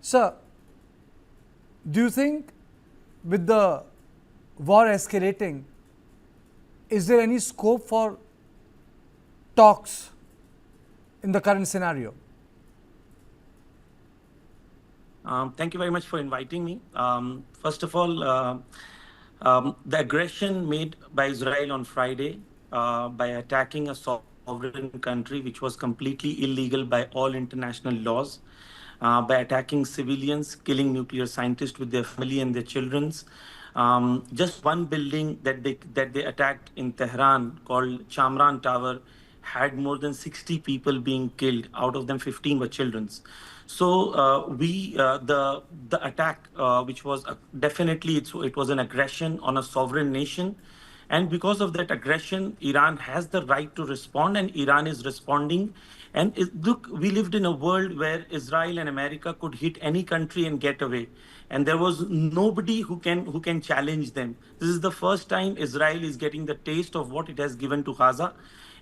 Sir, do you think with the war escalating, is there any scope for talks in the current scenario? Thank you very much for inviting me. First of all, the aggression made by Israel on Friday by attacking a sovereign country, which was completely illegal by all international laws, by attacking civilians, killing nuclear scientists with their family and their children's. Just one building that they attacked in Tehran called Chamran Tower had more than 60 people being killed. Out of them, 15 were children's. So the attack, which was definitely it was an aggression on a sovereign nation, and because of that aggression, Iran has the right to respond, and Iran is responding. And look, we lived in a world where Israel and America could hit any country and get away, and there was nobody who can challenge them. This is the first time Israel is getting the taste of what it has given to Gaza.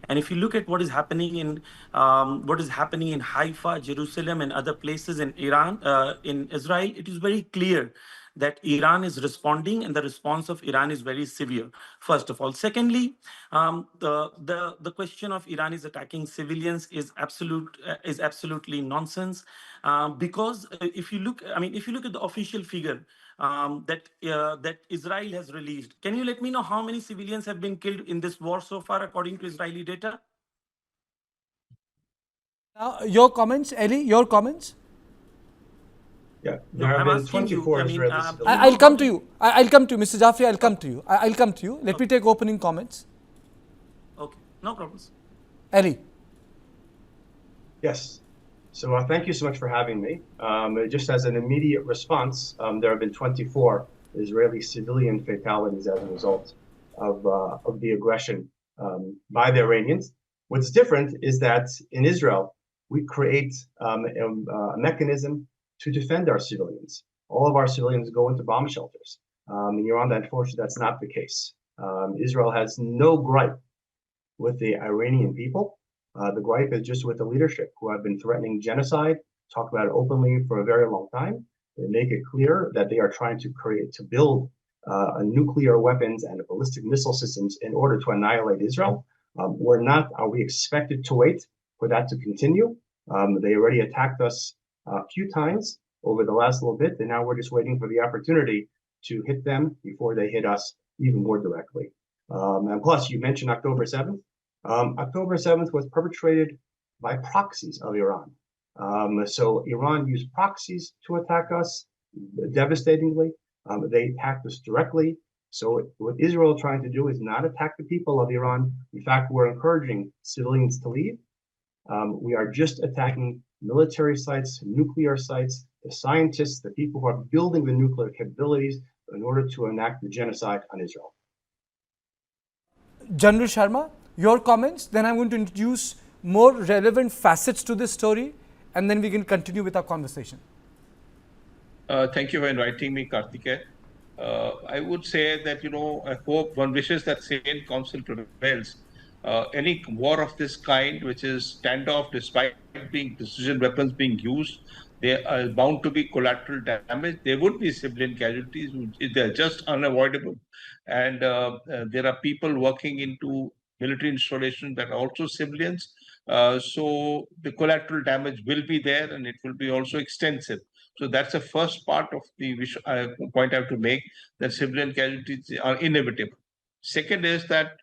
And if you look at what is happening in Haifa, Jerusalem, and other places in Iran, in Israel, it is very clear that Iran is responding, and the response of Iran is very severe. First of all, secondly, the question of Iran is attacking civilians is absolutely nonsense, because if you look at the official figure that Israel has released, can you let me know how many civilians have been killed in this war so far, according to Israeli data? Your comments, Eli, your comments? Yeah, there have been 24 Israeli civilians. I'll come to you. I'll come to you, Mr. Jafri. I'll come to you. I'll come to you. Let me take opening comments. Okay, no problems. Eli. Yes. So thank you so much for having me. Just as an immediate response, there have been 24 Israeli civilian fatalities as a result of the aggression by the Iranians. What's different is that in Israel, we create a mechanism to defend our civilians. All of our civilians go into bomb shelters. In Iran, unfortunately, that's not the case. Israel has no gripe with the Iranian people. The gripe is just with the leadership, who have been threatening genocide, talk about it openly for a very long time. They make it clear that they are trying to build nuclear weapons and ballistic missile systems in order to annihilate Israel. Are we expected to wait for that to continue? They already attacked us a few times over the last little bit, and now we're just waiting for the opportunity to hit them before they hit us even more directly. And plus, you mentioned October 7th. October 7th was perpetrated by proxies of Iran. So Iran used proxies to attack us devastatingly. They attacked us directly. So what Israel is trying to do is not attack the people of Iran. In fact, we're encouraging civilians to leave. We are just attacking military sites, nuclear sites, the scientists, the people who are building the nuclear capabilities in order to enact the genocide on Israel. General Sharma, your comments, then I'm going to introduce more relevant facets to this story, and then we can continue with our conversation. Thank you for inviting me, Karthikeya. I would say that, I hope one wishes that sane counsel prevails. Any war of this kind, which is standoff despite being precision weapons being used, there are bound to be collateral damage. There would be civilian casualties. They're just unavoidable. And there are people working into military installations that are also civilians. So the collateral damage will be there, and it will be also extensive. So that's the first part of the point I have to make, that civilian casualties are inevitable. Second is that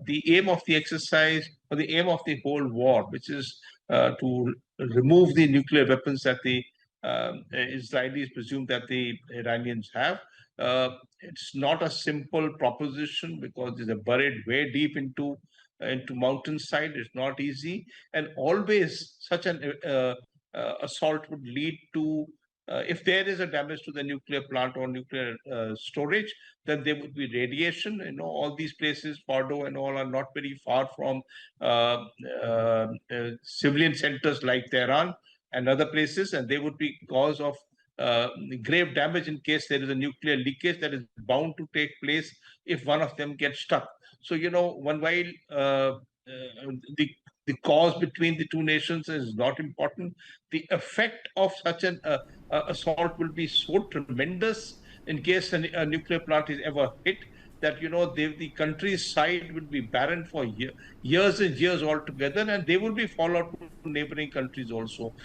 the aim of the exercise, or the aim of the whole war, which is to remove the nuclear weapons that the Israelis presume that the Iranians have. It's not a simple proposition, because they're buried way deep into mountainside. It's not easy, and always such an assault would lead to, if there is a damage to the nuclear plant or nuclear storage, then there would be radiation. All these places, Fordo and all, are not very far from civilian centers like Tehran and other places, and they would be cause of grave damage in case there is a nuclear leakage that is bound to take place if one of them gets stuck. So, one while the The cause between the two nations is not important. The effect of such an assault will be so tremendous in case a nuclear plant is ever hit, that the country's side will be barren for years and years altogether, and they will be followed to neighboring countries also.